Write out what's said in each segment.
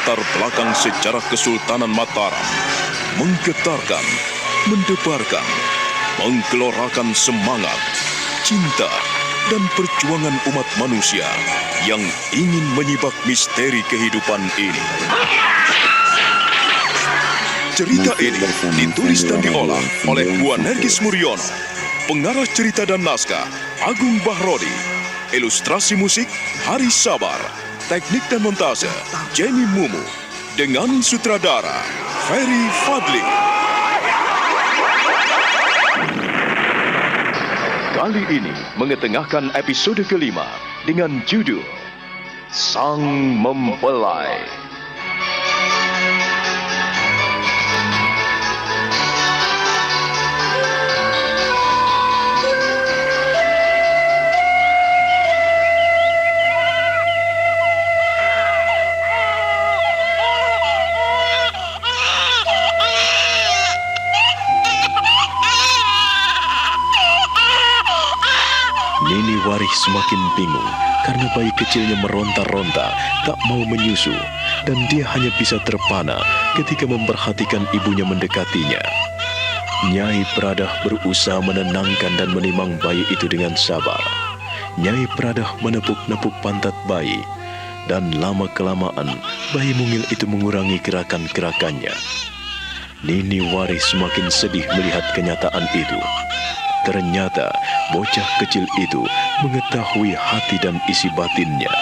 latar belakang sejarah Kesultanan Mataram, menggetarkan, mendebarkan, menggelorakan semangat, cinta, dan perjuangan umat manusia yang ingin menyibak misteri kehidupan ini. Cerita ini ditulis dan diolah oleh Bu Nergis Muriono, pengarah cerita dan naskah Agung Bahrodi, ilustrasi musik Haris Sabar, teknik dan montase Jenny Mumu, dengan sutradara Ferry Fadli. Kali ini mengetengahkan episode kelima dengan judul Sang Mempelai. Nini Warih semakin bingung karena bayi kecilnya meronta-ronta, tak mau menyusu, dan dia hanya bisa terpana ketika memperhatikan ibunya mendekatinya. Nyai Pradah berusaha menenangkan dan menimang bayi itu dengan sabar. Nyai Pradah menepuk-nepuk pantat bayi, dan lama-kelamaan bayi mungil itu mengurangi gerakan-gerakannya. Nini Warih semakin sedih melihat kenyataan itu. Ternyata bocah kecil itu mengetahui hati dan isi batinnya.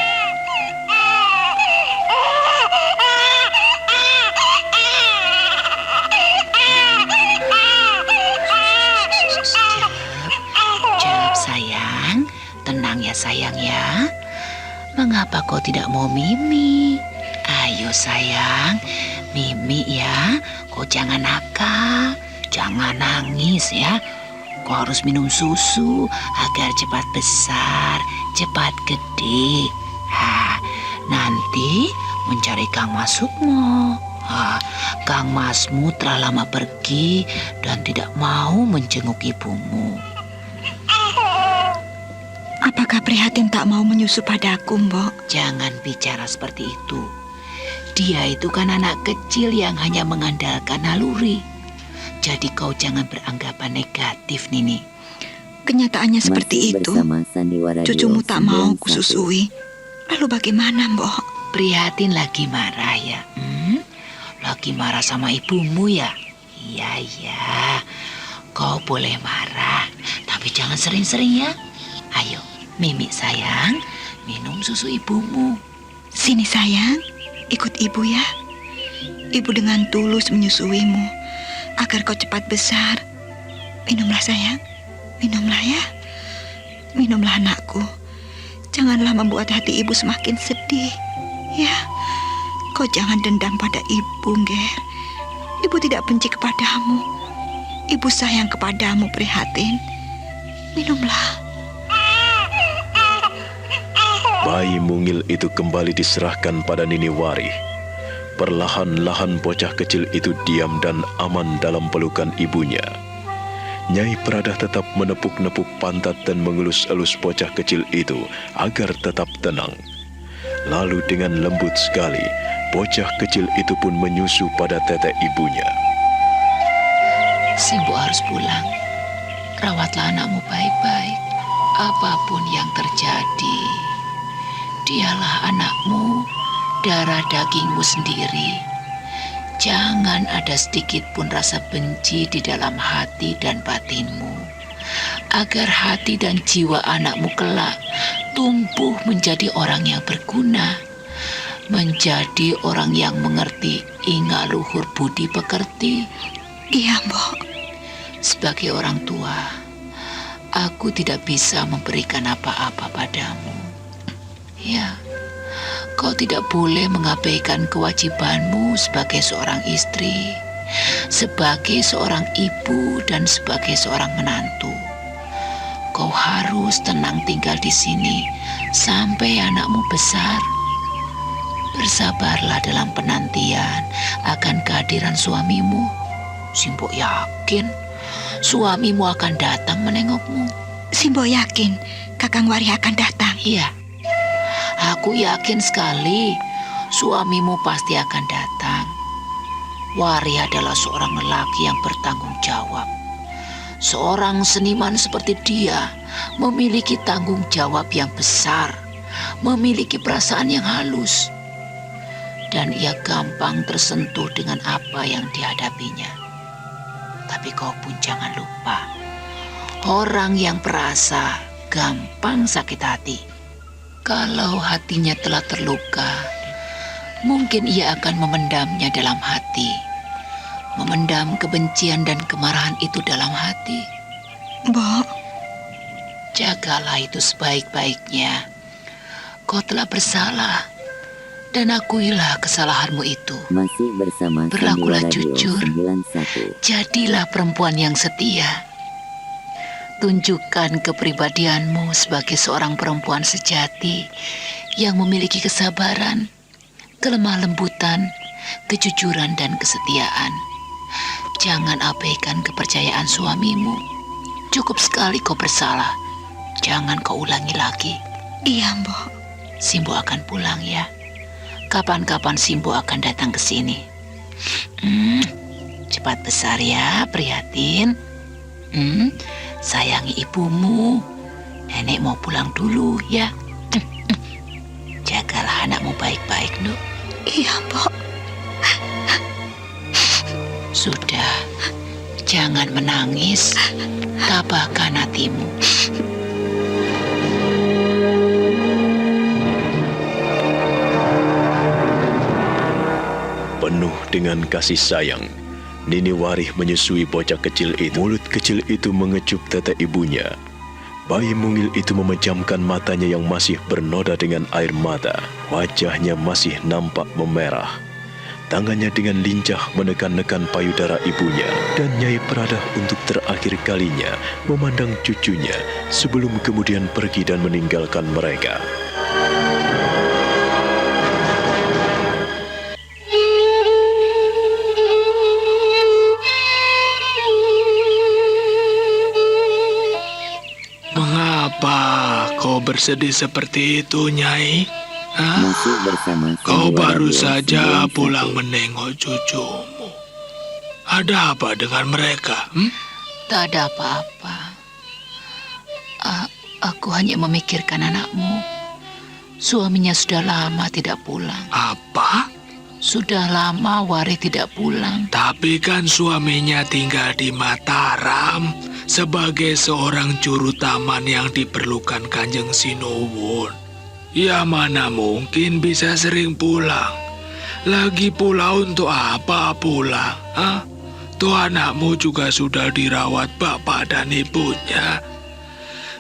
Jawab sayang, tenang ya sayang ya. Mengapa kau tidak mau mimi? Ayo sayang, mimi ya. Kau jangan nakal, jangan nangis ya. Kau harus minum susu agar cepat besar, cepat gede. Nanti mencari Kang Masukmu. Kang Masmu telah lama pergi dan tidak mau menjenguk ibumu. Apakah Prihatin tak mau menyusu padaku, Mbok? Jangan bicara seperti itu. Dia itu kan anak kecil yang hanya mengandalkan naluri. Jadi kau jangan beranggapan negatif, Nini. Kenyataannya seperti itu. Cucumu tak mau kususui. Lalu bagaimana, Mbok? Prihatin lagi marah ya? Lagi marah sama ibumu ya? Iya. Kau boleh marah, tapi jangan sering-sering ya. Ayo, Mimi sayang, minum susu ibumu. Sini sayang, ikut ibu ya. Ibu dengan tulus menyusuimu agar kau cepat besar. Minumlah sayang, minumlah ya. Minumlah anakku. Janganlah membuat hati ibu semakin sedih. Ya, kau jangan dendam pada ibu, Ger. Ibu tidak benci kepadamu. Ibu sayang kepadamu, Prihatin. Minumlah. Bayi mungil itu kembali diserahkan pada Nini Warih. Perlahan-lahan bocah kecil itu diam dan aman dalam pelukan ibunya. Nyai Pradah tetap menepuk-nepuk pantat dan mengelus-elus bocah kecil itu agar tetap tenang. Lalu dengan lembut sekali, bocah kecil itu pun menyusu pada tete ibunya. Simbo harus pulang. Rawatlah anakmu baik-baik. Apapun yang terjadi, dialah anakmu, darah dagingmu sendiri. Jangan ada sedikit pun rasa benci di dalam hati dan batinmu, agar hati dan jiwa anakmu kelak tumbuh menjadi orang yang berguna, menjadi orang yang mengerti ingat luhur budi pekerti. Iya, Mbok. Sebagai orang tua, aku tidak bisa memberikan apa-apa padamu. Ya, kau tidak boleh mengabaikan kewajibanmu sebagai seorang istri, sebagai seorang ibu, dan sebagai seorang menantu. Kau harus tenang tinggal di sini sampai anakmu besar. Bersabarlah dalam penantian akan kehadiran suamimu. Simbo yakin suamimu akan datang menengokmu. Simbo yakin Kakang Warih akan datang. Iya, aku yakin sekali suamimu pasti akan datang. Wari adalah seorang lelaki yang bertanggung jawab. Seorang seniman seperti dia memiliki tanggung jawab yang besar, memiliki perasaan yang halus, dan ia gampang tersentuh dengan apa yang dihadapinya. Tapi kau pun jangan lupa, orang yang perasa gampang sakit hati. Kalau hatinya telah terluka, mungkin ia akan memendamnya dalam hati. Memendam kebencian dan kemarahan itu dalam hati. Mbok, Jagalah itu sebaik-baiknya. Kau telah bersalah, dan akuilah kesalahanmu itu. Masih bersama Berlakulah Sandiwara Radio jujur. 91. Jadilah perempuan yang setia. Tunjukkan kepribadianmu sebagai seorang perempuan sejati yang memiliki kesabaran, kelemah lembutan, kejujuran, dan kesetiaan. Jangan abaikan kepercayaan suamimu. Cukup sekali kau bersalah, jangan kau ulangi lagi. iya Mbok. Simbo akan pulang ya. Kapan-kapan Simbo akan datang ke sini. Cepat besar ya, Prihatin. Sayangi ibumu. Nenek mau pulang dulu ya. Jagalah anakmu baik-baik, Nuk. Iya Mbok. Sudah, jangan menangis. Tabahkan hatimu. Penuh dengan kasih sayang, Nini Warih menyusui bocah kecil itu. Mulut kecil itu mengecup tete ibunya. Bayi mungil itu memejamkan matanya yang masih bernoda dengan air mata. Wajahnya masih nampak memerah. Tangannya dengan lincah menekan-nekan payudara ibunya. Dan Nyai Pradah untuk terakhir kalinya memandang cucunya sebelum kemudian pergi dan meninggalkan mereka. Mengapa kau bersedih seperti itu, Nyai? Hah? Masih bersama Kau Sandiwara baru Radio saja 91. pulang menengok cucumu. Ada apa dengan mereka? Tak ada apa-apa. Aku hanya memikirkan anakmu. Suaminya sudah lama tidak pulang. Apa? Sudah lama Wari tidak pulang. Tapi kan suaminya tinggal di Mataram sebagai seorang juru taman yang diperlukan Kanjeng Sinuwun. Ya mana mungkin bisa sering pulang. Lagi pula untuk apa pulang? Hah? Tuh anakmu juga sudah dirawat bapak dan ibunya.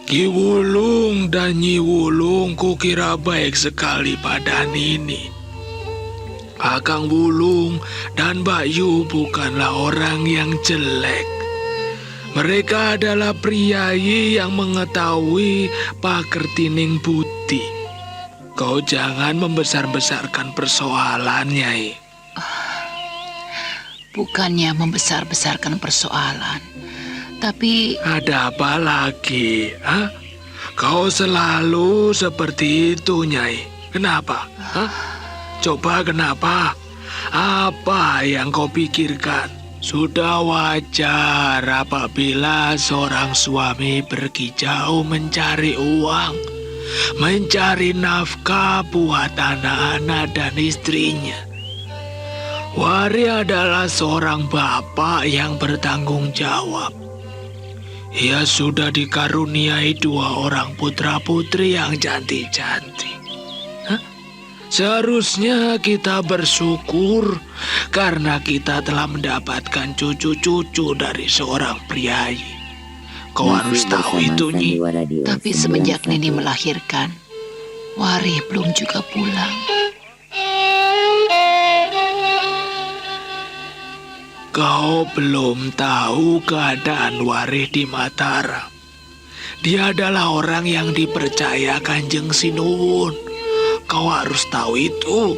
Ki Wulung dan Nyi Wulung kukira baik sekali pada Nini. Kakang Wulung dan Mbak Yu bukanlah orang yang jelek. Mereka adalah priayi yang mengetahui pakertining budi. Kau jangan membesar-besarkan persoalan, Nyai. Bukannya membesar-besarkan persoalan, tapi Ada apa lagi? Hah? Kau selalu seperti itu, Nyai. Kenapa? Hah? Coba kenapa? Apa yang kau pikirkan? Sudah wajar apabila seorang suami pergi jauh mencari uang, mencari nafkah buat anak-anak dan istrinya. Wari adalah seorang bapak yang bertanggung jawab. Ia sudah dikaruniai 2 orang putra-putri yang cantik-cantik. Seharusnya kita bersyukur karena kita telah mendapatkan cucu-cucu dari seorang priayi. Kau harus Masih tahu bersama itu, Nyi. Sandiwara Radio tapi semenjak 91. Nini melahirkan, Wari belum juga pulang. Kau belum tahu keadaan Warih di Mataram. Dia adalah orang yang dipercaya Kanjeng Sinuwun. Kau harus tahu itu.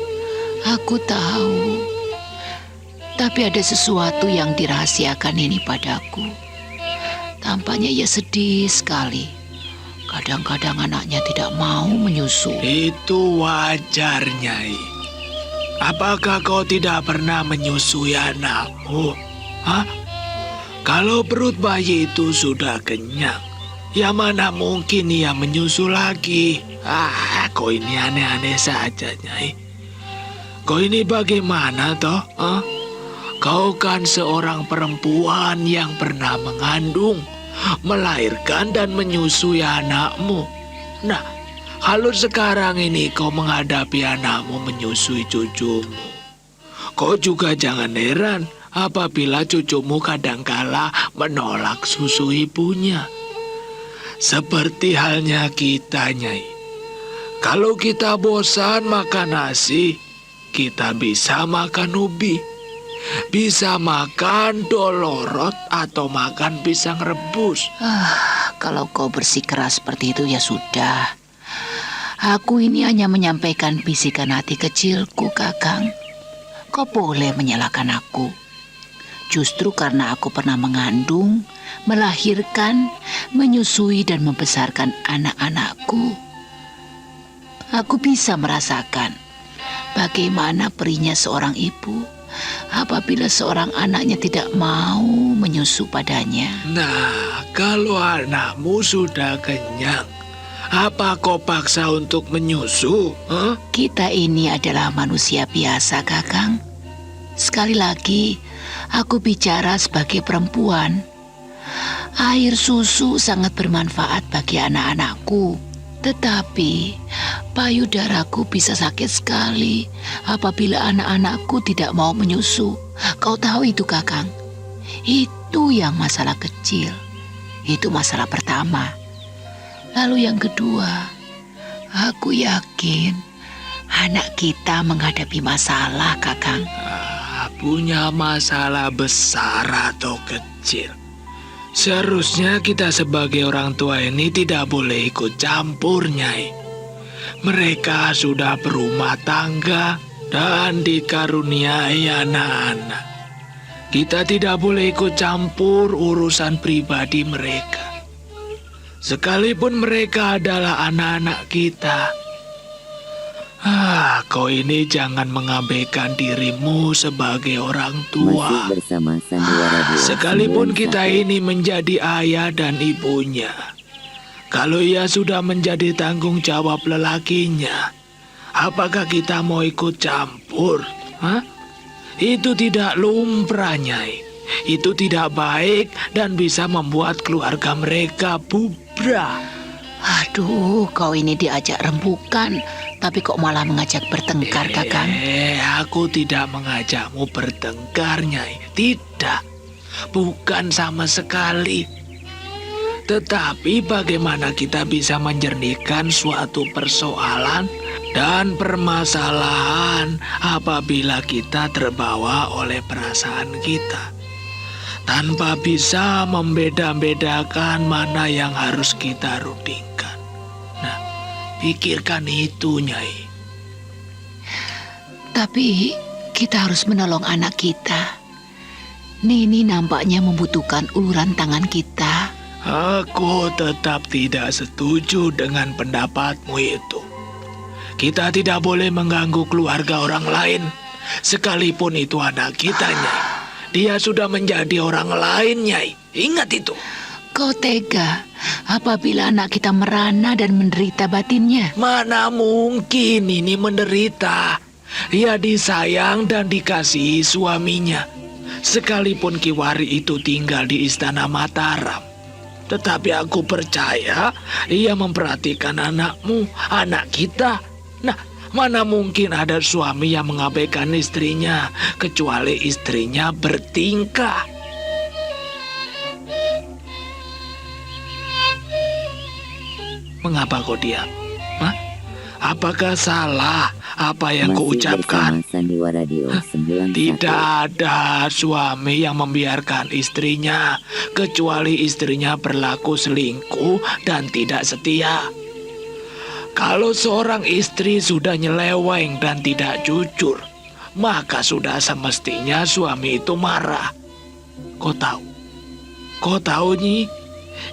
Aku tahu, tapi ada sesuatu yang dirahasiakan Nini padaku. Tampaknya ia sedih sekali. Kadang-kadang anaknya tidak mau menyusu. Itu wajar, Nyai. apakah kau tidak pernah menyusui anakmu? Hah? Kalau perut bayi itu sudah kenyang, ya mana mungkin ia menyusu lagi? Kau ini aneh-aneh saja, Nyai. Kau ini bagaimana toh? Hah? Kau kan seorang perempuan yang pernah mengandung, melahirkan dan menyusui anakmu. Nah, kalau sekarang ini kau menghadapi anakmu menyusui cucumu, kau juga jangan heran apabila cucumu kadangkala menolak susu ibunya. Seperti halnya kita, Nyai. Kalau kita bosan makan nasi, kita bisa makan ubi. Bisa makan dolorot atau makan pisang rebus. Kalau kau bersikeras seperti itu ya sudah. Aku ini hanya menyampaikan bisikan hati kecilku, Kakang. Kau boleh menyalahkan aku. Justru karena aku pernah mengandung, melahirkan, menyusui dan membesarkan anak-anakku. Aku bisa merasakan bagaimana perihnya seorang ibu apabila seorang anaknya tidak mau menyusu padanya. Nah, kalau anakmu sudah kenyang, apa kau paksa untuk menyusu? Hah? Kita ini adalah manusia biasa, Kakang. Sekali lagi, aku bicara sebagai perempuan. Air susu sangat bermanfaat bagi anak-anakku. Tetapi payudaraku bisa sakit sekali apabila anak-anakku tidak mau menyusu. Kau tahu itu, Kakang? Itu yang masalah kecil. Itu masalah pertama. Lalu yang kedua, aku yakin anak kita menghadapi masalah, Kakang. Punya masalah besar atau kecil. Seharusnya kita sebagai orang tua ini tidak boleh ikut campur, Nyai. Mereka sudah berumah tangga dan dikaruniai anak-anak. Kita tidak boleh ikut campur urusan pribadi mereka. Sekalipun mereka adalah anak-anak kita. Kau ini jangan mengabaikan dirimu sebagai orang tua. Masih bersama Sandiwara Duo Sekalipun 91. kita ini menjadi ayah dan ibunya, kalau ia sudah menjadi tanggung jawab lelakinya, apakah kita mau ikut campur? Hah? Itu tidak lumrah, Nyai. Itu tidak baik dan bisa membuat keluarga mereka bubrah. Aduh, kau ini diajak rembukan, tapi kok malah mengajak bertengkar, Kakang? Aku tidak mengajakmu bertengkar, Nyai. Tidak, bukan sama sekali. Tetapi bagaimana kita bisa menjernihkan suatu persoalan dan permasalahan apabila kita terbawa oleh perasaan kita, tanpa bisa membeda-bedakan mana yang harus kita rundingkan. Nah, pikirkan itu, Nyai. Tapi kita harus menolong anak kita. Nini nampaknya membutuhkan uluran tangan kita. Aku tetap tidak setuju dengan pendapatmu itu. Kita tidak boleh mengganggu keluarga orang lain, sekalipun itu anak kita, Nyai. Dia sudah menjadi orang lain, Nyai. Ingat itu. Kau tega apabila anak kita merana dan menderita batinnya. Mana mungkin ini menderita. Ia disayang dan dikasihi suaminya. Sekalipun Kiwari itu tinggal di Istana Mataram. Tetapi aku percaya ia memperhatikan anakmu, anak kita. Nah, mana mungkin ada suami yang mengabaikan istrinya, kecuali istrinya bertingkah. Mengapa kau diam? Hah? Apakah salah apa yang kau Masih ucapkan? bersama Sandiwara Duo 91. Tidak ada suami yang membiarkan istrinya, kecuali istrinya berlaku selingkuh dan tidak setia. Kalau seorang istri sudah nyeleweng dan tidak jujur, maka sudah semestinya suami itu marah. Kau tahu, Nyi,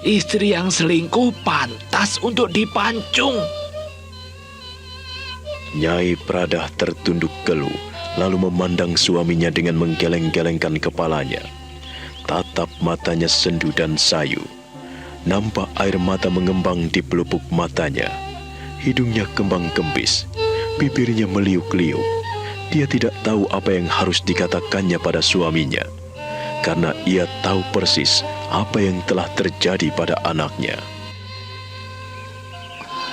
istri yang selingkuh pantas untuk dipancung. Nyai Pradah tertunduk keluh lalu memandang suaminya dengan menggeleng-gelengkan kepalanya. Tatap matanya sendu dan sayu. Nampak air mata mengembang di pelupuk matanya. Hidungnya kembang kempis, bibirnya meliuk-liuk. Dia tidak tahu apa yang harus dikatakannya pada suaminya, karena ia tahu persis apa yang telah terjadi pada anaknya.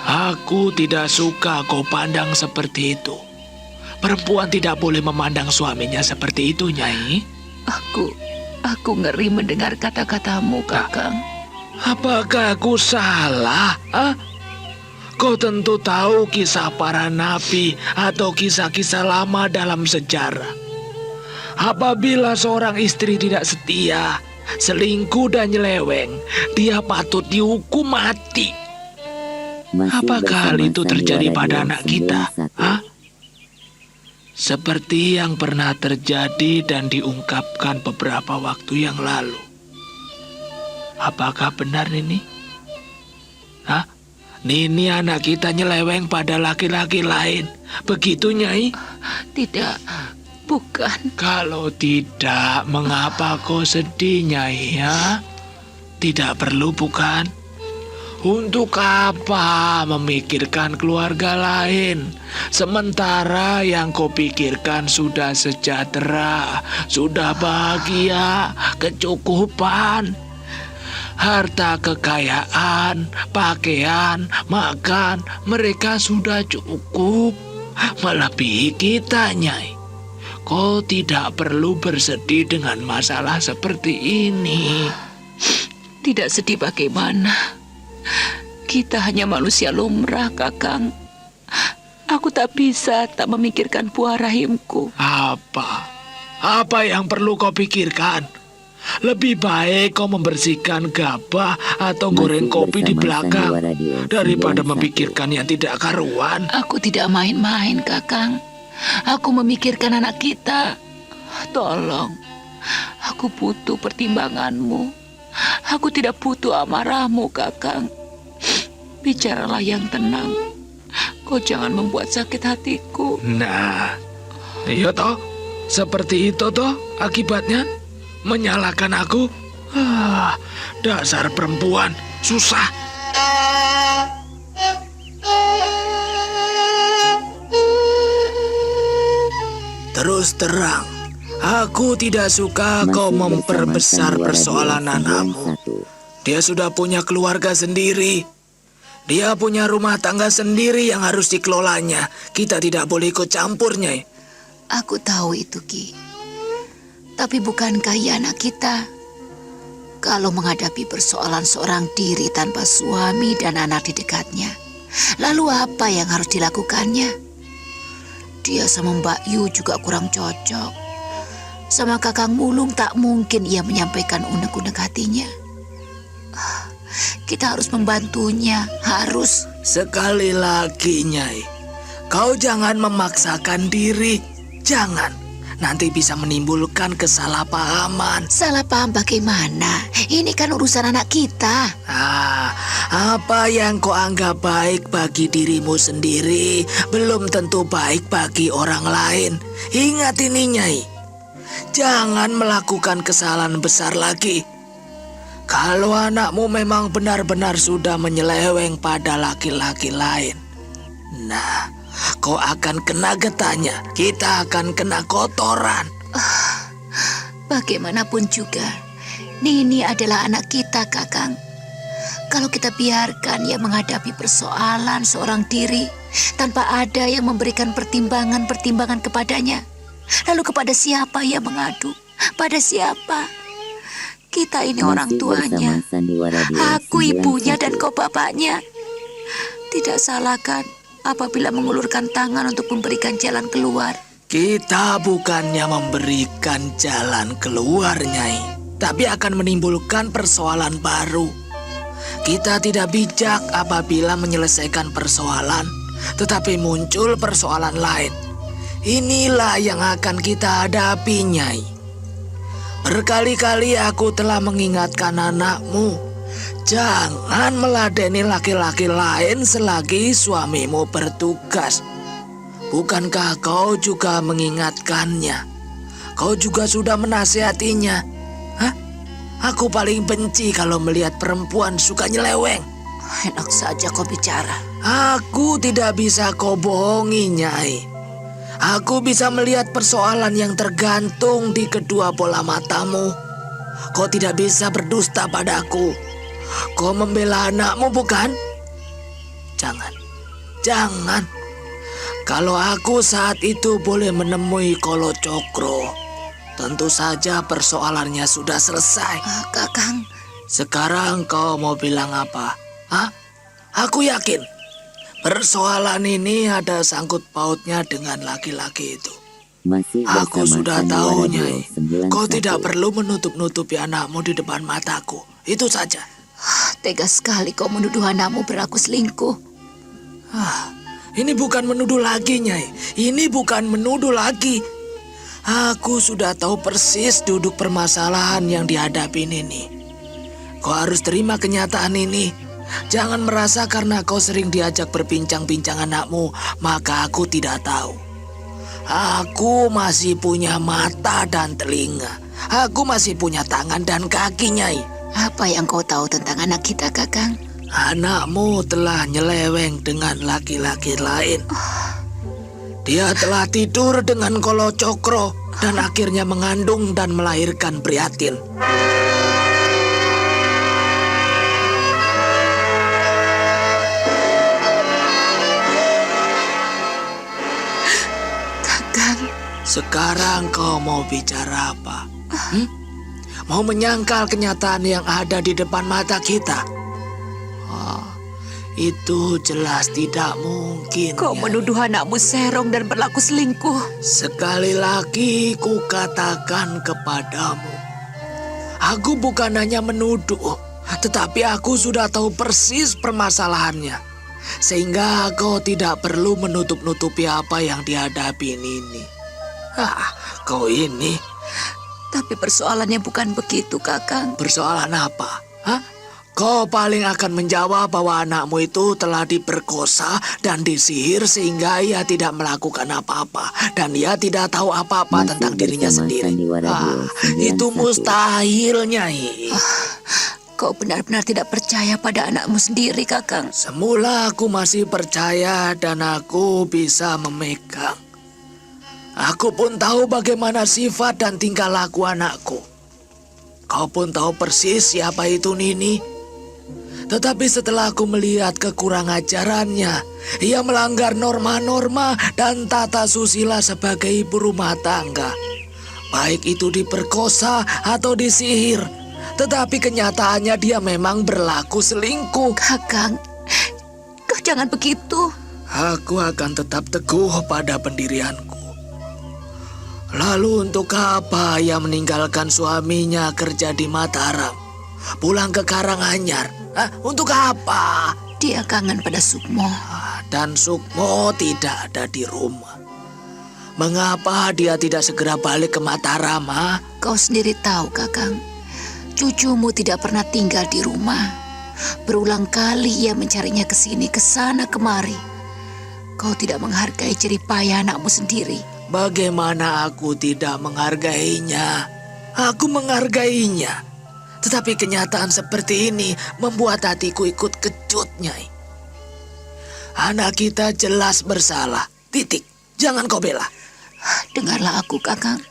Aku tidak suka kau pandang seperti itu. Perempuan tidak boleh memandang suaminya seperti itu, Nyai. Aku ngeri mendengar kata-katamu, Kakang. Apakah aku salah? Kau tentu tahu kisah para nabi atau kisah-kisah lama dalam sejarah. Apabila seorang istri tidak setia, selingkuh dan nyeleweng, dia patut dihukum mati. Masih Apakah hal bersama itu terjadi Sandiwara pada Radio anak kita? 91. Seperti yang pernah terjadi dan diungkapkan beberapa waktu yang lalu. Apakah benar, Nini? Nini anak kita nyeleweng pada laki-laki lain. Begitu, Nyai? Tidak, bukan. Kalau tidak, mengapa kau sedih, Nyai, ya? Tidak perlu, bukan? Untuk apa memikirkan keluarga lain? Sementara yang kau pikirkan sudah sejahtera, sudah bahagia, kecukupan. Harta kekayaan, pakaian, makan, mereka sudah cukup. Melebihi kita, Nyai. Kau tidak perlu bersedih dengan masalah seperti ini. Tidak sedih bagaimana? Kita hanya manusia lumrah, Kakang. Aku tak bisa tak memikirkan buah rahimku. Apa? Apa yang perlu kau pikirkan? Lebih baik kau membersihkan gabah atau goreng Masih kopi di bersama belakang Sandiwara Radio daripada 91. memikirkan yang tidak karuan. Aku tidak main-main, Kakang. Aku memikirkan anak kita. Tolong, aku butuh pertimbanganmu. Aku tidak butuh amarahmu, Kakang. Bicaralah yang tenang. Kau jangan membuat sakit hatiku. Nah, iya toh, seperti itu toh akibatnya. Menyalahkan aku? Dasar perempuan, susah. Terus terang, aku tidak suka Masih kau bersama memperbesar Sandiwara persoalan Radio anakmu. 91. Dia sudah punya keluarga sendiri. Dia punya rumah tangga sendiri yang harus dikelolanya. Kita tidak boleh ikut campurnya. Aku tahu itu, Ki. Tapi bukankah ia anak kita? Kalau menghadapi persoalan seorang diri tanpa suami dan anak di dekatnya, lalu apa yang harus dilakukannya? Dia sama Mbak Yu juga kurang cocok. Sama Kakang Mulung tak mungkin ia menyampaikan unek-unek hatinya. Kita harus membantunya, harus. Sekali lagi, Nyai. Kau jangan memaksakan diri. Jangan. Nanti bisa menimbulkan kesalahpahaman. Salah paham bagaimana? Ini kan urusan anak kita. Apa yang kau anggap baik bagi dirimu sendiri belum tentu baik bagi orang lain. Ingat ini, Nyai. Jangan melakukan kesalahan besar lagi. Kalau anakmu memang benar-benar sudah menyeleweng pada laki-laki lain, nah, kau akan kena getahnya. Kita akan kena kotoran. Bagaimanapun juga, Nini adalah anak kita, Kakang. Kalau kita biarkan ia menghadapi persoalan seorang diri tanpa ada yang memberikan pertimbangan-pertimbangan kepadanya, lalu kepada siapa ia mengadu? Pada siapa? Kita ini orang Masih tuanya. bersama Sandiwara Radio Aku ibunya 91. dan kau bapaknya. Tidak salah kan apabila mengulurkan tangan untuk memberikan jalan keluar? Kita bukannya memberikan jalan keluar, Nyai, tapi akan menimbulkan persoalan baru. Kita tidak bijak apabila menyelesaikan persoalan, tetapi muncul persoalan lain. Inilah yang akan kita hadapi, Nyai. Berkali-kali aku telah mengingatkan anakmu, jangan meladeni laki-laki lain selagi suamimu bertugas. bukankah kau juga mengingatkannya? Kau juga sudah menasihatinya. Hah? Aku paling benci kalau melihat perempuan suka nyeleweng. Enak saja kau bicara. Aku tidak bisa kau bohongi, Nyai. Aku bisa melihat persoalan yang tergantung di kedua bola matamu. Kau tidak bisa berdusta padaku. Kau membela anakmu, bukan? Jangan. Jangan. Kalau aku saat itu boleh menemui Kolo Cokro, tentu saja persoalannya sudah selesai. Kakang, Sekarang kau mau bilang apa? Hah? Aku yakin persoalan ini ada sangkut pautnya dengan laki-laki itu. Masih Aku bersama sudah Sandiwara tahu, Duo Nyai. 91. Kau tidak perlu menutup-nutupi anakmu di depan mataku. Itu saja. tega sekali kau menuduh anakmu berlaku selingkuh. Ini bukan menuduh lagi, Nyai. Ini bukan menuduh lagi. Aku sudah tahu persis duduk permasalahan yang dihadapi ini. Kau harus terima kenyataan ini. Jangan merasa karena kau sering diajak berbincang-bincang anakmu, maka aku tidak tahu. Aku masih punya mata dan telinga. Aku masih punya tangan dan kaki, Nyai. Apa yang kau tahu tentang anak kita, Kakang? Anakmu telah nyeleweng dengan laki-laki lain. Dia telah tidur dengan Kolo Cokro dan akhirnya mengandung dan melahirkan Prihatin. Kakang, Sekarang kau mau bicara apa? Mau menyangkal kenyataan yang ada di depan mata kita? Itu jelas tidak mungkin. kau Nyai. menuduh anakmu serong dan berlaku selingkuh. Sekali lagi ku katakan kepadamu, aku bukan hanya menuduh, tetapi aku sudah tahu persis permasalahannya. Sehingga kau tidak perlu menutup-nutupi apa yang dihadapi ini. Kau ini Tapi persoalannya bukan begitu, Kakang. persoalan apa? Kau paling akan menjawab bahwa anakmu itu telah diperkosa dan disihir sehingga ia tidak melakukan apa-apa. Dan ia tidak tahu apa-apa Masih tentang dirinya bersama sendiri. Sandiwara Duo Itu 91. mustahil, Nyai. Kau benar-benar tidak percaya pada anakmu sendiri, Kakang. Semula aku masih percaya dan aku bisa memegang. Aku pun tahu bagaimana sifat dan tingkah laku anakku. Kau pun tahu persis siapa itu Nini. Tetapi setelah aku melihat kekurang ajarannya, ia melanggar norma-norma dan tata susila sebagai ibu rumah tangga. Baik itu diperkosa atau disihir, tetapi kenyataannya dia memang berlaku selingkuh. Kakang, kau jangan begitu. Aku akan tetap teguh pada pendirianku. Lalu untuk apa ia meninggalkan suaminya kerja di Mataram, pulang ke Karanganyar? Untuk apa? Dia kangen pada Sukmo. Dan Sukmo tidak ada di rumah. Mengapa dia tidak segera balik ke Mataram? Kau sendiri tahu, Kakang. Cucumu tidak pernah tinggal di rumah. Berulang kali ia mencarinya ke sini, ke sana, kemari. Kau tidak menghargai jerih payah anakmu sendiri. Bagaimana aku tidak menghargainya? Aku menghargainya. Tetapi kenyataan seperti ini membuat hatiku ikut kecut, Nyai. Anak kita jelas bersalah. Titik. Jangan kau bela. Dengarlah aku, Kakang.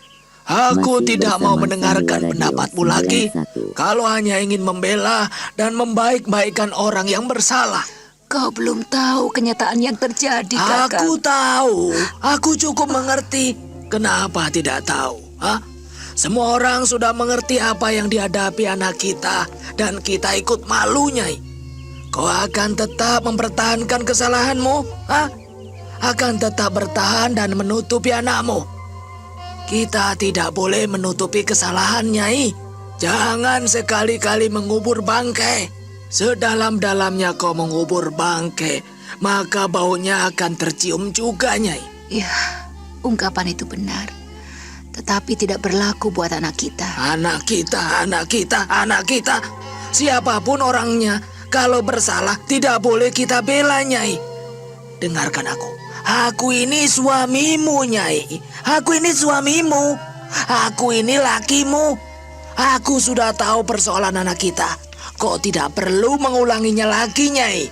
Aku Masih tidak mau bersama mendengarkan Sandiwara Duo pendapatmu lagi. 91. Kalau hanya ingin membela dan membaik-baikan orang yang bersalah. Kau belum tahu kenyataan yang terjadi, Kakang. Aku tahu. Aku cukup mengerti. Kenapa tidak tahu? Semua orang sudah mengerti apa yang dihadapi anak kita. Dan kita ikut malu, Nyai. Kau akan tetap mempertahankan kesalahanmu? Akan tetap bertahan dan menutupi anakmu? Kita tidak boleh menutupi kesalahan, Nyai. Jangan sekali-kali mengubur bangkai. Sedalam-dalamnya kau mengubur bangkai, maka baunya akan tercium juga, Nyai. Ya, ungkapan itu benar. Tetapi tidak berlaku buat anak kita. Anak kita, anak kita, anak kita. Siapapun orangnya, kalau bersalah tidak boleh kita bela, Nyai. Dengarkan aku. Aku ini suamimu, Nyai. Aku ini suamimu. Aku ini lakimu. Aku sudah tahu persoalan anak kita. Kok tidak perlu mengulanginya lagi, Nyai?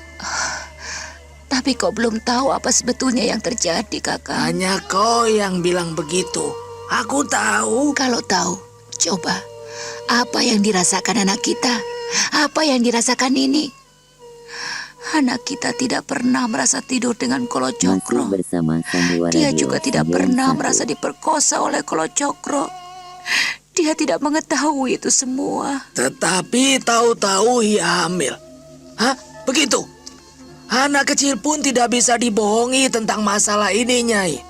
Tapi kau belum tahu apa sebetulnya yang terjadi, Kakang. Hanya kau yang bilang begitu. Aku tahu. Kalau tahu, coba. Apa yang dirasakan anak kita? Apa yang dirasakan ini? Anak kita tidak pernah merasa tidur dengan Kolo Masih Cokro. bersama Sandiwara Dia Radio juga tidak pernah 91. merasa diperkosa oleh Kolo Cokro. Dia tidak mengetahui itu semua. Tetapi tahu-tahu ia hamil. Hah? Begitu? Anak kecil pun tidak bisa dibohongi tentang masalah ini, Nyai.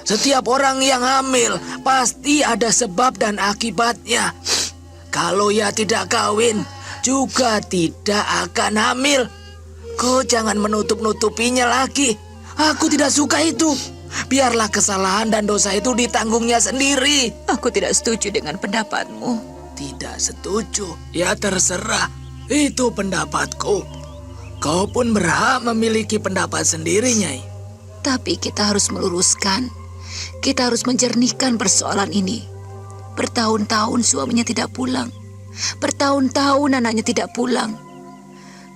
Setiap orang yang hamil pasti ada sebab dan akibatnya. Kalau ia tidak kawin, juga tidak akan hamil. Kau jangan menutup-nutupinya lagi. Aku tidak suka itu. Biarlah kesalahan dan dosa itu ditanggungnya sendiri. Aku tidak setuju dengan pendapatmu. Tidak setuju? Ya terserah. Itu pendapatku. Kau pun berhak memiliki pendapat sendiri, Nyai. Tapi kita harus meluruskan. Kita harus menjernihkan persoalan ini. Bertahun-tahun suaminya tidak pulang. Bertahun-tahun anaknya tidak pulang.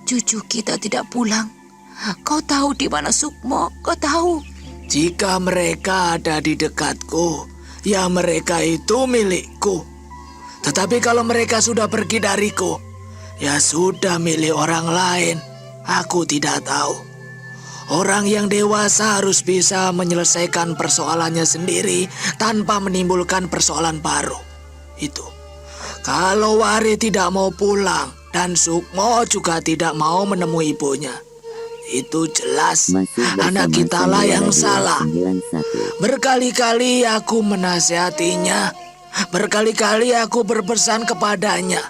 Cucu kita tidak pulang. Kau tahu di mana Sukmo? Kau tahu? Jika mereka ada di dekatku, ya mereka itu milikku. Tetapi kalau mereka sudah pergi dariku, ya sudah milik orang lain. Aku tidak tahu. Orang yang dewasa harus bisa menyelesaikan persoalannya sendiri tanpa menimbulkan persoalan baru. Itu. Kalau Wari tidak mau pulang dan Sukmo juga tidak mau menemui ibunya, itu jelas Masih bersama anak kita lah Sandiwara yang Radio salah. 91. Berkali-kali aku menasihatinya. Berkali-kali aku berpesan kepadanya.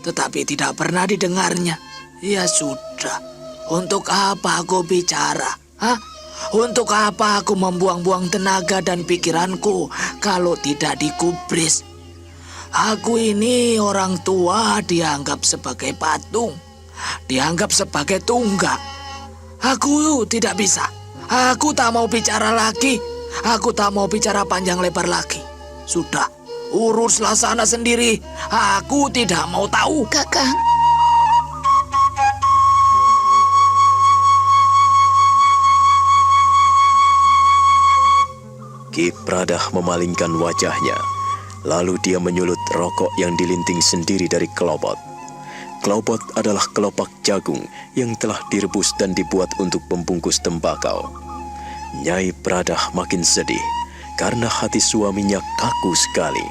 Tetapi tidak pernah didengarnya. Ya sudah. Untuk apa aku bicara? Hah? Untuk apa aku membuang-buang tenaga dan pikiranku kalau tidak digubris? Aku ini orang tua dianggap sebagai patung. Dianggap sebagai tunggak. Aku tidak bisa. Aku tak mau bicara lagi. Aku tak mau bicara panjang lebar lagi. Sudah, uruslah sana sendiri. Aku tidak mau tahu. Kakang. Ki Pradah memalingkan wajahnya. Lalu dia menyulut rokok yang dilinting sendiri dari kelopot. Kelopot adalah kelopak jagung yang telah direbus dan dibuat untuk pembungkus tembakau. Nyai Pradah makin sedih karena hati suaminya kaku sekali.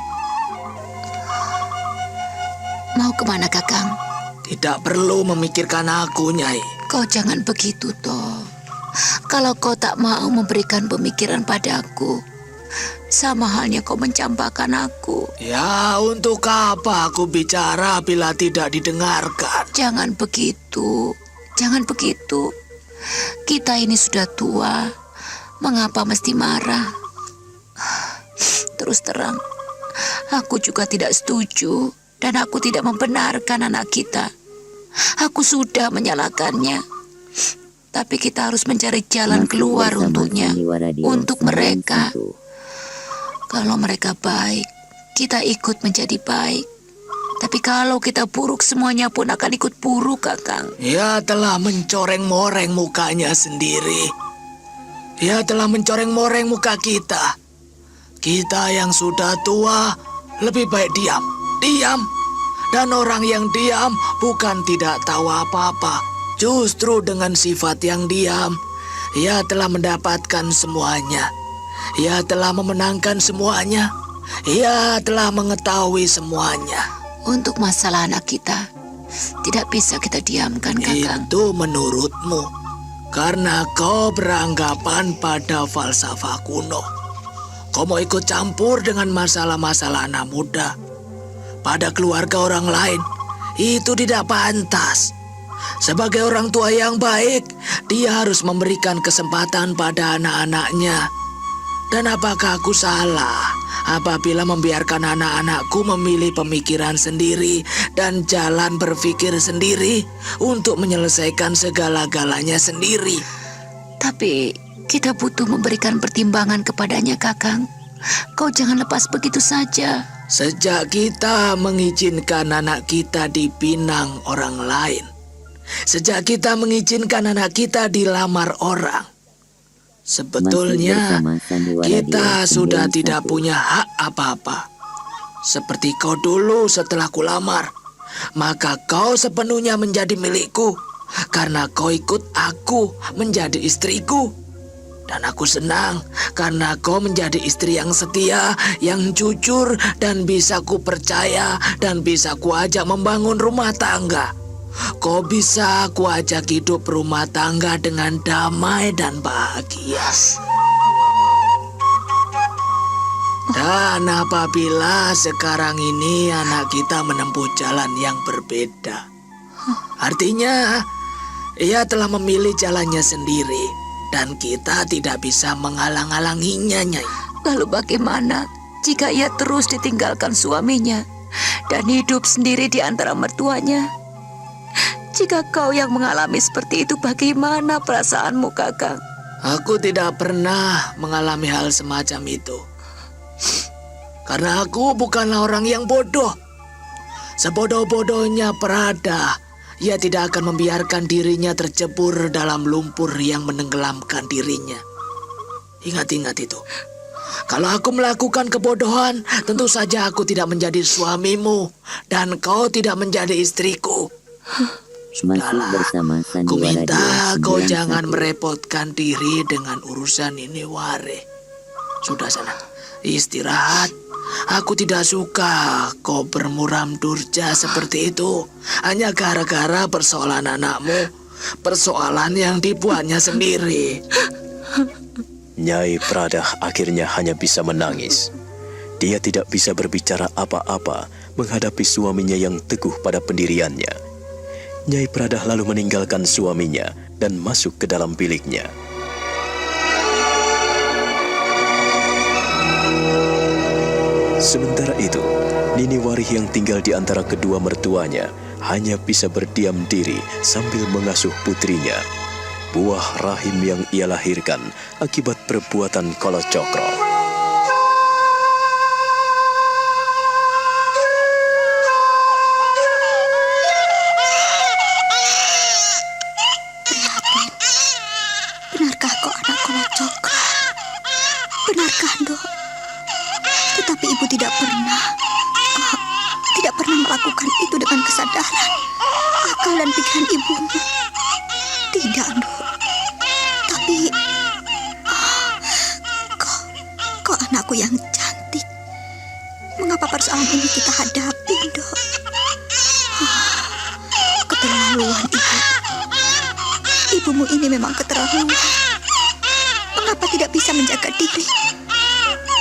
Mau kemana, Kakang? Tidak perlu memikirkan aku, Nyai. Kau jangan begitu, toh. Kalau kau tak mau memberikan pemikiran padaku, sama halnya kau mencampakkan aku. Ya, untuk apa aku bicara bila tidak didengarkan? Jangan begitu. Jangan begitu. Kita ini sudah tua. Mengapa mesti marah? Terus terang, aku juga tidak setuju dan aku tidak membenarkan anak kita. Aku sudah menyalahkannya. Tapi kita harus mencari jalan Masih keluar bersama untuknya, Sandiwara Radio untuk mereka. 91. Kalau mereka baik, kita ikut menjadi baik. Tapi kalau kita buruk, semuanya pun akan ikut buruk, Kakang. Ia telah mencoreng-moreng mukanya sendiri. Ia telah mencoreng-moreng muka kita. Kita yang sudah tua lebih baik diam. Diam. Dan orang yang diam bukan tidak tahu apa-apa. Justru dengan sifat yang diam, ia telah mendapatkan semuanya. Ia telah memenangkan semuanya. Ia telah mengetahui semuanya. Untuk masalah anak kita, tidak bisa kita diamkan, Kakang. Itu menurutmu, karena kau beranggapan pada falsafah kuno. Kau mau ikut campur dengan masalah-masalah anak muda. Pada keluarga orang lain, itu tidak pantas. Sebagai orang tua yang baik, dia harus memberikan kesempatan pada anak-anaknya. Dan apakah aku salah apabila membiarkan anak-anakku memilih pemikiran sendiri dan jalan berpikir sendiri untuk menyelesaikan segala-galanya sendiri? Tapi Kita butuh memberikan pertimbangan kepadanya, Kakang. Kau jangan lepas begitu saja. Sejak kita mengizinkan anak kita dipinang orang lain, sejak kita mengizinkan anak kita dilamar orang, sebetulnya kita sudah tidak punya hak apa-apa. Seperti kau dulu setelah kulamar, maka kau sepenuhnya menjadi milikku karena kau ikut aku menjadi istriku. Dan aku senang karena kau menjadi istri yang setia, yang jujur, dan bisa ku percaya dan bisa ku ajak membangun rumah tangga. Kau bisa ku ajak hidup rumah tangga dengan damai dan bahagia. Dan apabila sekarang ini anak kita menempuh jalan yang berbeda, artinya ia telah memilih jalannya sendiri. Dan kita tidak bisa menghalang-halanginya, Nyai. Lalu bagaimana jika ia terus ditinggalkan suaminya dan hidup sendiri di antara mertuanya? Jika kau yang mengalami seperti itu, bagaimana perasaanmu, Kakang? Aku tidak pernah mengalami hal semacam itu. Karena aku bukanlah orang yang bodoh. Sebodoh-bodohnya Prada, ia tidak akan membiarkan dirinya tercebur dalam lumpur yang menenggelamkan dirinya. Ingat-ingat itu. Kalau aku melakukan kebodohan, tentu saja aku tidak menjadi suamimu dan kau tidak menjadi istriku. Sudahlah, aku minta kau jangan merepotkan diri dengan urusan ini, Ware. Sudah sana, istirahat. Aku tidak suka kau bermuram durja seperti itu. Hanya gara-gara persoalan anakmu. Persoalan yang dibuatnya sendiri. Nyai Pradah akhirnya hanya bisa menangis. Dia tidak bisa berbicara apa-apa menghadapi suaminya yang teguh pada pendiriannya. Nyai Pradah lalu meninggalkan suaminya dan masuk ke dalam biliknya. Sementara itu, Nini Warih yang tinggal di antara kedua mertuanya hanya bisa berdiam diri sambil mengasuh putrinya, buah rahim yang ia lahirkan akibat perbuatan Kalacakra. Prihatin, benarkah kau anak Kalacakra? Benarkah, Dok? Tetapi ibu tidak pernah melakukan itu dengan kesadaran akal dan pikiran ibumu. Tidak, Dok. Tapi kau anakku yang cantik. Mengapa persoalan ini kita hadapi, Dok? Keterlaluan ibu. Ibumu ini memang keterlaluan. Mengapa tidak bisa menjaga diri?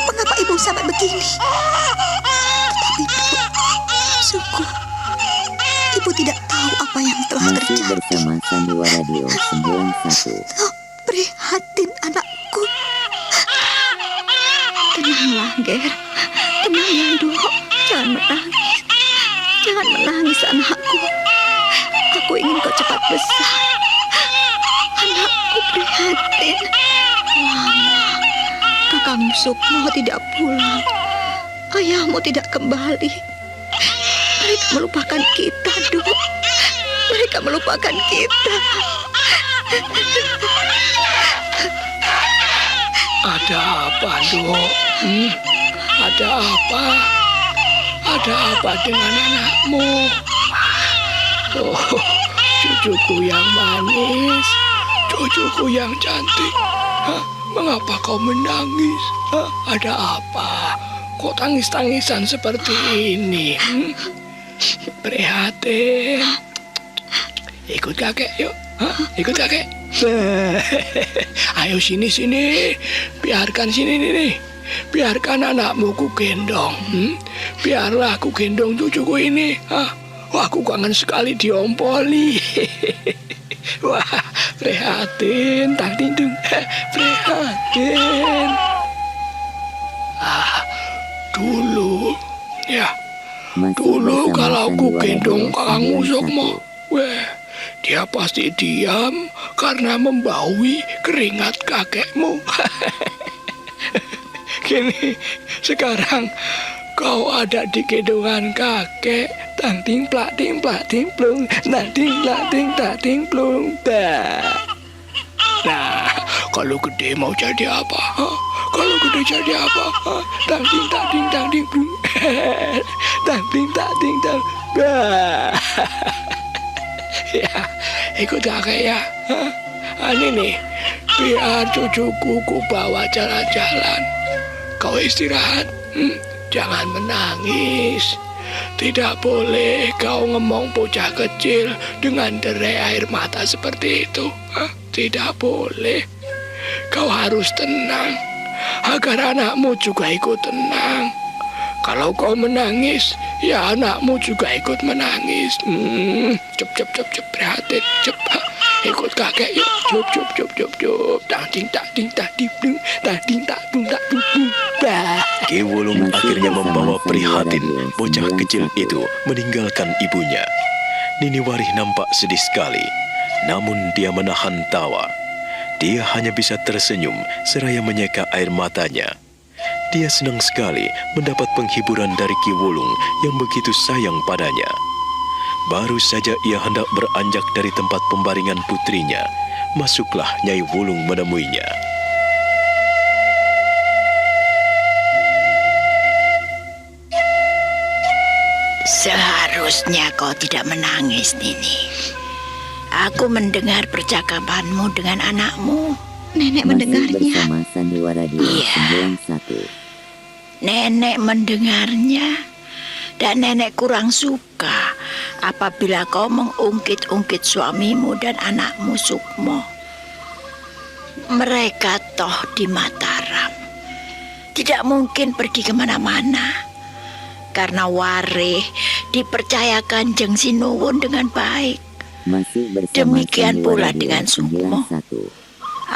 Mengapa ibu sampai begini? Tetapi syukur ibu tidak tahu apa yang telah Masih terjadi. bersama Sandiwara Radio 91. Oh, prihatin anakku. Tenanglah, Ger. Tenanglah, Dok. Jangan menangis. Jangan menangis, anakku. Aku ingin kau cepat besar. Anakku prihatin. Lama Kakang Sukmo tidak pulang. Ayahmu tidak kembali. Mereka melupakan kita, Dok. Mereka melupakan kita. Ada apa, Dok? Ada apa? Ada apa dengan anakmu? Oh, cucuku yang manis, cucuku yang cantik. Hah? Mengapa kau menangis? Hah? Ada apa? Kok tangis-tangisan seperti ini? Prihatin. Ikut kakek yuk. Hah? Ikut kakek. Ayo sini. Biarkan sini nih. Biarkan anakmu ku gendong. Biarlah aku gendong cucuku ini. Hah? Wah, aku kangen sekali diompoli. Wah, prihatin, tak tindung. Prihatin. Dulu, ya. Masih Dulu bersama kalau aku Sandiwara gendong Radio Kakang 91. Sukmo, weh, dia pasti diam karena membaui keringat kakekmu. Kini, sekarang kau ada di gendongan kakek. Tang ting plak ting plung, nah ting plak ting tak ting plung. Nah, kalau gede mau jadi apa? Hah? Kalau gede jadi apa? Hah? Tang ting tak ting tang ting plung. Tang ting tak ting tang. Ya, ikut kakek ya. Hah? Ini nih, biar cucuku ku bawa jalan-jalan. Kau istirahat, jangan menangis. Tidak boleh kau ngomong bocah kecil dengan derai air mata seperti itu. Hah? Tidak boleh. Kau harus tenang, agar anakmu juga ikut tenang. Kalau kau menangis, ya anakmu juga ikut menangis. Cep, prihatin, cep. Ikut kakek yuk, cup. Tang ting tak ting tak ting, tang ting tak tung tak tung. Ki Wulung akhirnya membawa Prihatin, bocah kecil itu, meninggalkan ibunya. Nini Warih nampak sedih sekali, namun dia menahan tawa. Dia hanya bisa tersenyum seraya menyeka air matanya. Dia senang sekali mendapat penghiburan dari Ki Wulung yang begitu sayang padanya. Baru saja ia hendak beranjak dari tempat pembaringan putrinya, masuklah Nyai Wulung menemuinya. Seharusnya kau tidak menangis, Nini. Aku mendengar percakapanmu dengan anakmu. Nenek Masih mendengarnya. bersama Sandiwara Radio Iya. 91. Nenek mendengarnya. Dan nenek kurang suka apabila kau mengungkit-ungkit suamimu dan anakmu Sukmo. Mereka toh di Mataram. Tidak mungkin pergi kemana-mana. Karena Warih dipercayakan Jeng Sinuwun dengan baik. Masih bersama Demikian pula Sandiwara Radio dengan Sukmo. 91.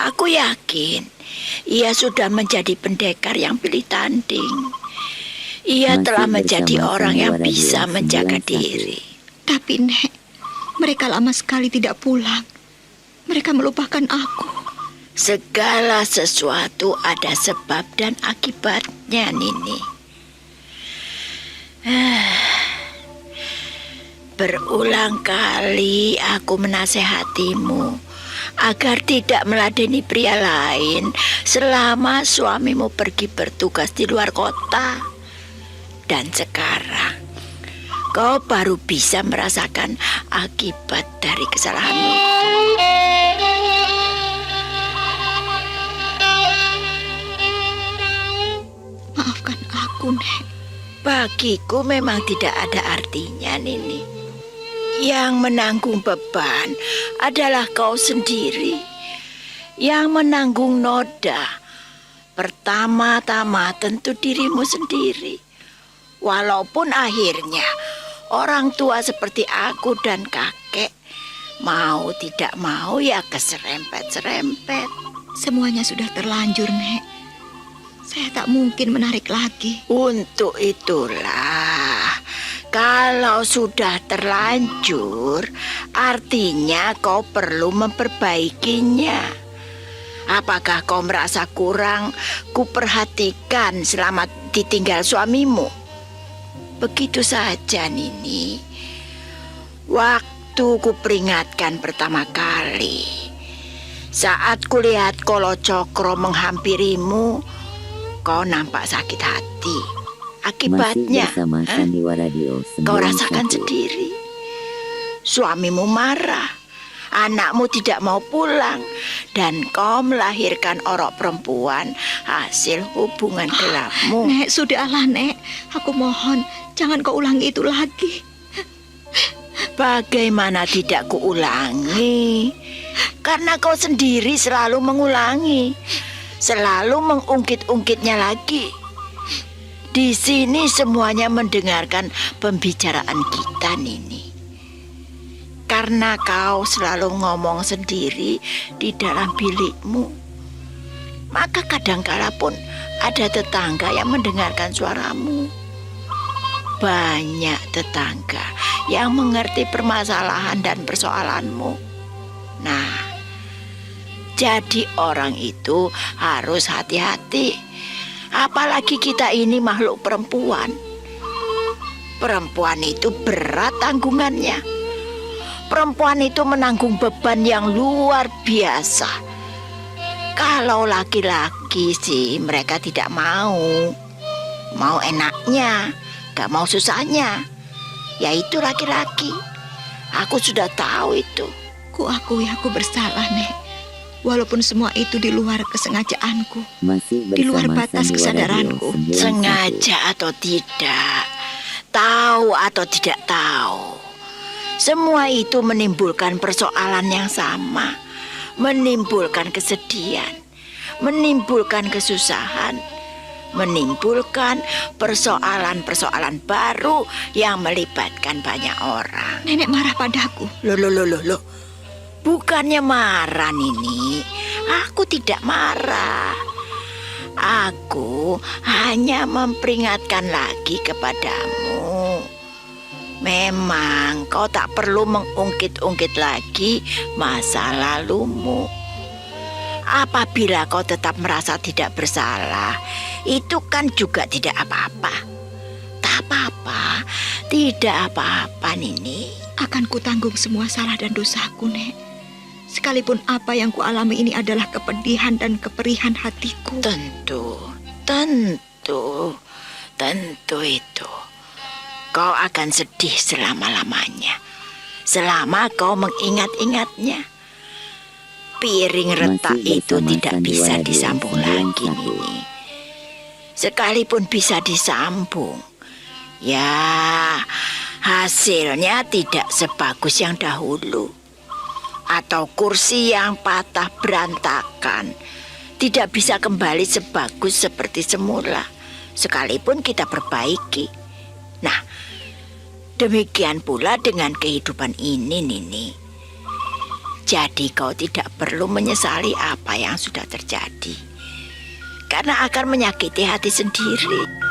Aku yakin ia sudah menjadi pendekar yang pilih tanding. Ia Masih telah menjadi bersama orang yang Sandiwara bisa Radio menjaga 91. diri. Tapi Nek, mereka lama sekali tidak pulang. Mereka melupakan aku. Segala sesuatu ada sebab dan akibatnya, Nini. Berulang kali aku menasehatimu agar tidak meladeni pria lain selama suamimu pergi bertugas di luar kota. Dan sekarang kau baru bisa merasakan akibat dari kesalahanmu. Maafkan aku, Nek. Bagiku memang tidak ada artinya, Nini. Yang menanggung beban adalah kau sendiri. Yang menanggung noda pertama-tama tentu dirimu sendiri. Walaupun akhirnya orang tua seperti aku dan kakek mau tidak mau ya keserempet-serempet. Semuanya sudah terlanjur, Nek. Saya tak mungkin menarik lagi. Untuk itulah, kalau sudah terlanjur, artinya kau perlu memperbaikinya. Apakah kau merasa kurang kuperhatikan selama ditinggal suamimu? Begitu saja, Nini. Waktu kuperingatkan pertama kali, saat kulihat Kolo Cokro menghampirimu, kau nampak sakit hati. Akibatnya, Masih bersama Sandiwara Radio 91. kau rasakan sendiri. Suamimu marah, anakmu tidak mau pulang, dan kau melahirkan orok perempuan hasil hubungan gelapmu. Nek, sudahlah, Nek. Aku mohon, jangan kau ulangi itu lagi. Bagaimana tidak kuulangi? Karena kau sendiri selalu mengulangi, selalu mengungkit-ungkitnya lagi. Di sini semuanya mendengarkan pembicaraan kita, Nini. Karena kau selalu ngomong sendiri di dalam bilikmu, maka kadangkala pun ada tetangga yang mendengarkan suaramu. Banyak tetangga yang mengerti permasalahan dan persoalanmu. Nah, Jadi orang itu harus hati-hati. Apalagi kita ini makhluk perempuan. Perempuan itu berat tanggungannya. Perempuan itu menanggung beban yang luar biasa. Kalau laki-laki sih mereka tidak mau. Mau enaknya, gak mau susahnya. Yaitu laki-laki. Aku sudah tahu itu. Kuakui aku bersalah, Nek. Walaupun semua itu di luar kesengajaanku. Masih Di luar bersama batas Sandiwara kesadaranku. Radio 91. Sengaja atau tidak, tahu atau tidak tahu, semua itu menimbulkan persoalan yang sama, menimbulkan kesedihan, menimbulkan kesusahan, menimbulkan persoalan-persoalan baru yang melibatkan banyak orang. Nenek marah padaku. Loh. Bukannya marah, Nini. Aku tidak marah. Aku hanya memperingatkan lagi kepadamu. Memang kau tak perlu mengungkit-ungkit lagi masa lalumu. Apabila kau tetap merasa tidak bersalah, itu kan juga tidak apa-apa. Tak apa-apa, tidak apa-apa, Nini. Akan kutanggung semua salah dan dosaku, Nek. Sekalipun apa yang kualami ini adalah kepedihan dan keperihan hatiku. Tentu itu. Kau akan sedih selama-lamanya. Selama kau mengingat-ingatnya. Piring retak Masih itu bersama tidak bisa Sandiwara Radio disambung 91. lagi, Nini. Sekalipun bisa disambung, ya hasilnya tidak sebagus yang dahulu. Atau kursi yang patah berantakan tidak bisa kembali sebagus seperti semula, sekalipun kita perbaiki. Nah, demikian pula dengan kehidupan ini, Nini. Jadi kau tidak perlu menyesali apa yang sudah terjadi, karena akan menyakiti hati sendiri.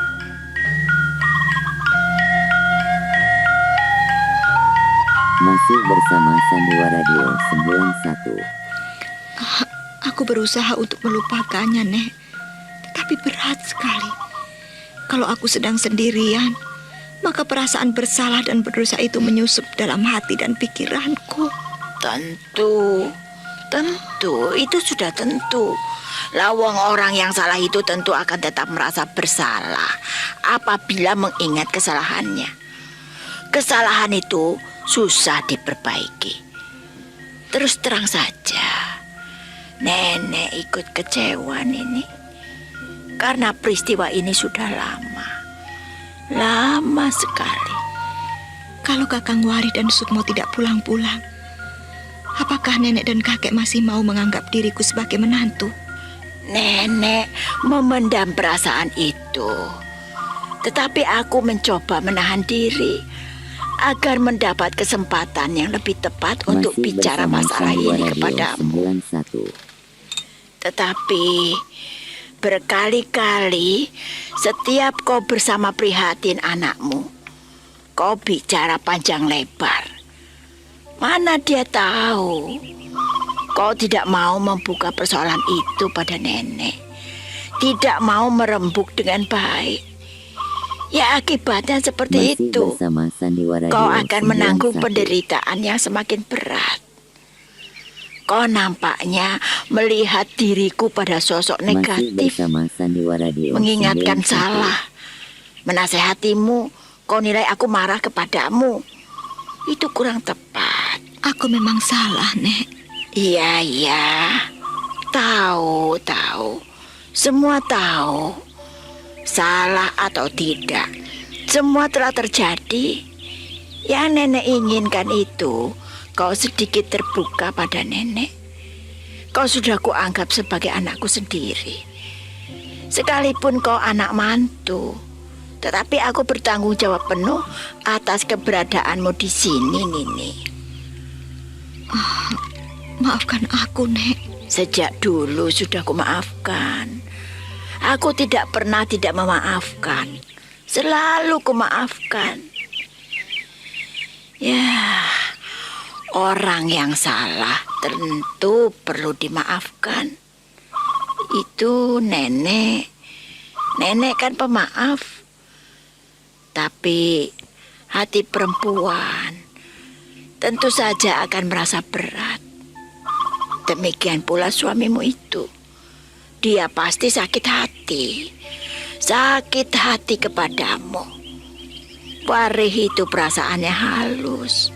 Masih bersama Sandiwara Radio 91. Aku berusaha untuk melupakannya, Nek. Tetapi berat sekali. Kalau aku sedang sendirian, maka perasaan bersalah dan berdosa itu menyusup dalam hati dan pikiranku. Tentu, itu sudah tentu. Lawang orang yang salah itu tentu akan tetap merasa bersalah apabila mengingat kesalahannya. Kesalahan itu susah diperbaiki. Terus terang saja, Nenek ikut kecewa, Nini. Karena peristiwa ini sudah lama sekali. Kalau Kakang Wari dan Sukmo tidak pulang-pulang, apakah nenek dan kakek masih mau menganggap diriku sebagai menantu? Nenek memendam perasaan itu. Tetapi aku mencoba menahan diri agar mendapat kesempatan yang lebih tepat untuk Masih bicara bersama masalah Sandiwara ini Radio kepadamu. 91. Tetapi berkali-kali setiap kau bersama prihatin anakmu, kau bicara panjang lebar. Mana dia tahu kau tidak mau membuka persoalan itu pada nenek, tidak mau merembuk dengan baik. Ya akibatnya seperti Masih itu. bersama Sandiwara Kau Radio akan menanggung 91. penderitaan yang semakin berat. Kau nampaknya melihat diriku pada sosok Masih negatif, bersama Sandiwara Radio mengingatkan 91. salah, menasehatimu. Kau nilai aku marah kepadamu. Itu kurang tepat. Aku memang salah, Nek. Iya. Tahu. Semua tahu. Salah atau tidak, semua telah terjadi. Yang nenek inginkan itu kau sedikit terbuka pada nenek. Kau sudah kuanggap sebagai anakku sendiri. Sekalipun kau anak mantu, tetapi aku bertanggung jawab penuh atas keberadaanmu di sini, Nini. Maafkan aku, Nek. Sejak dulu sudah kumaafkan. Aku tidak pernah tidak memaafkan. Selalu kumaafkan. Ya, orang yang salah tentu perlu dimaafkan. Itu nenek. Nenek kan pemaaf. Tapi hati perempuan tentu saja akan merasa berat. Demikian pula suamimu itu. Dia pasti sakit hati. Sakit hati kepadamu. Warih itu perasaannya halus.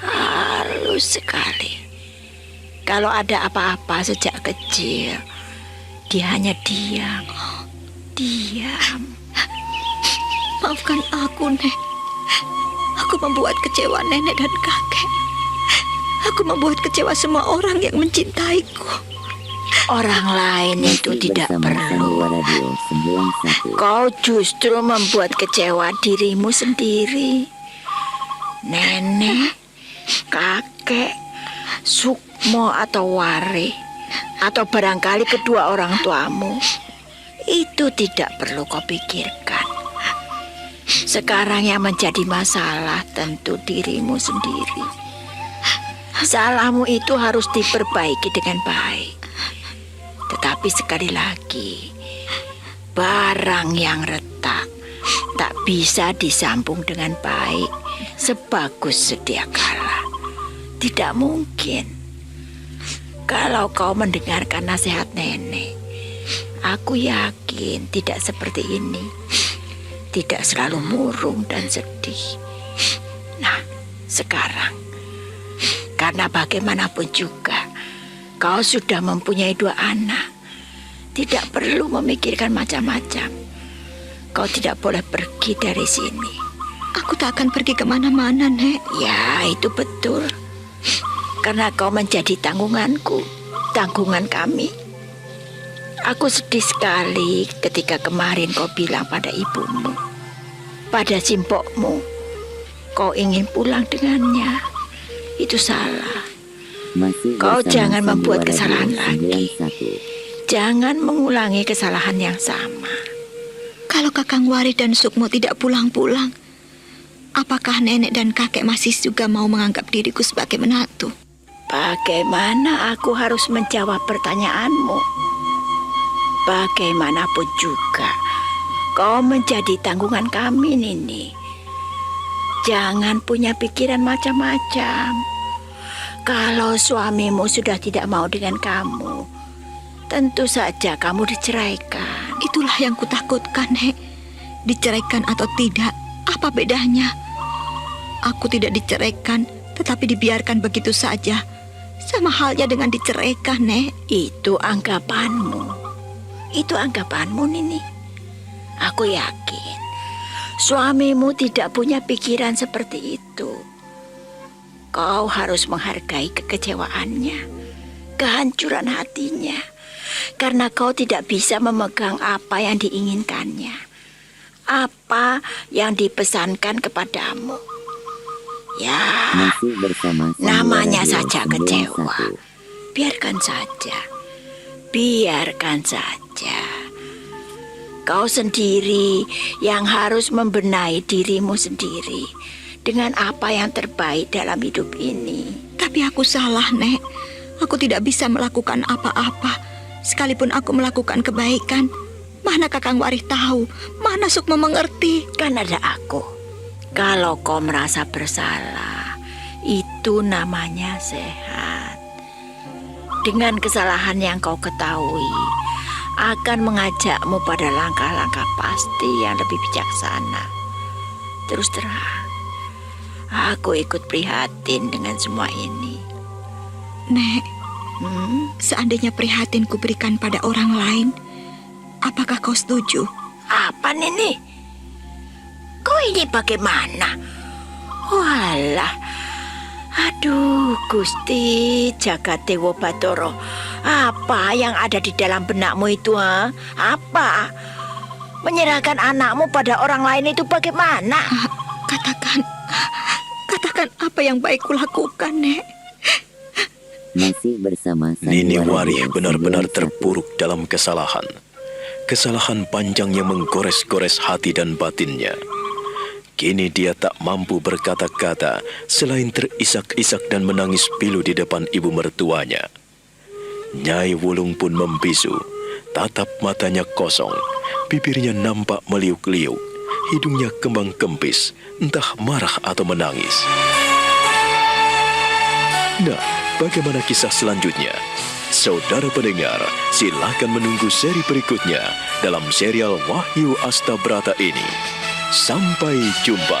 Halus sekali. Kalau ada apa-apa sejak kecil, dia hanya diam. Diam. Maafkan aku, Nek. Aku membuat kecewa nenek dan kakek. Aku membuat kecewa semua orang yang mencintaiku. Orang lain itu Masih tidak bersama perlu. Sandiwara Radio 91. Kau justru membuat kecewa dirimu sendiri. Nenek, kakek, Sukmo atau Wari, atau barangkali kedua orang tuamu. Itu tidak perlu kau pikirkan. Sekarang yang menjadi masalah tentu dirimu sendiri. Salahmu itu harus diperbaiki dengan baik. Tetapi sekali lagi, barang yang retak tak bisa disambung dengan baik sebagus sedia kala. Tidak mungkin. Kalau kau mendengarkan nasihat nenek, aku yakin tidak seperti ini. Tidak selalu murung dan sedih. Nah, sekarang, karena bagaimanapun juga, kau sudah mempunyai 2 anak. Tidak perlu memikirkan macam-macam. Kau tidak boleh pergi dari sini. Aku tak akan pergi kemana-mana, Nek. Ya, itu betul. Karena kau menjadi tanggunganku, tanggungan kami. Aku sedih sekali ketika kemarin kau bilang pada ibumu, pada simpokmu, kau ingin pulang dengannya. Itu salah. Masih Kau bersama jangan membuat Sandiwara kesalahan Radio lagi. 91. Jangan mengulangi kesalahan yang sama. Kalau Kakang Wari dan Sukmo tidak pulang-pulang, apakah nenek dan kakek masih juga mau menganggap diriku sebagai menantu? Bagaimana aku harus menjawab pertanyaanmu? Bagaimanapun juga, kau menjadi tanggungan kami, Nini. Jangan punya pikiran macam-macam. Kalau suamimu sudah tidak mau dengan kamu, tentu saja kamu diceraikan. Itulah yang kutakutkan, Nek. Diceraikan atau tidak, apa bedanya? Aku tidak diceraikan, tetapi dibiarkan begitu saja. Sama halnya dengan diceraikan, Nek. Itu anggapanmu. Itu anggapanmu, Nini. Aku yakin suamimu tidak punya pikiran seperti itu. Kau harus menghargai kekecewaannya, kehancuran hatinya, karena kau tidak bisa memegang apa yang diinginkannya, apa yang dipesankan kepadamu. Ya, Masih bersama Sandiwara namanya Radio saja kecewa. 91. Biarkan saja. Biarkan saja. Kau sendiri yang harus membenahi dirimu sendiri dengan apa yang terbaik dalam hidup ini. Tapi aku salah, Nek. Aku tidak bisa melakukan apa-apa. Sekalipun aku melakukan kebaikan, mana Kakang Wari tahu, mana Sukmo mengerti. Kan ada aku. Kalau kau merasa bersalah, itu namanya sehat. Dengan kesalahan yang kau ketahui, akan mengajakmu pada langkah-langkah pasti yang lebih bijaksana. Terus terang, aku ikut prihatin dengan semua ini. Nek, seandainya prihatin kuberikan pada orang lain, apakah kau setuju? Apa Nini? Kau ini bagaimana? Walah, aduh Gusti Jagat Dewa Batara, apa yang ada di dalam benakmu itu, ha? Apa? Menyerahkan anakmu pada orang lain itu bagaimana? Katakan apa yang baik kulakukan, Nek. Masih bersama Nini Sandiwara Wari Radio benar-benar 91. terpuruk dalam kesalahan. Kesalahan panjang yang menggores-gores hati dan batinnya. Kini dia tak mampu berkata-kata selain terisak-isak dan menangis pilu di depan ibu mertuanya. Nyai Wulung pun membisu, tatap matanya kosong, bibirnya nampak meliuk-liuk, hidungnya kembang kempis, entah marah atau menangis. Nah, bagaimana kisah selanjutnya? Saudara pendengar, silakan menunggu seri berikutnya dalam serial Wahyu Astabrata ini. Sampai jumpa.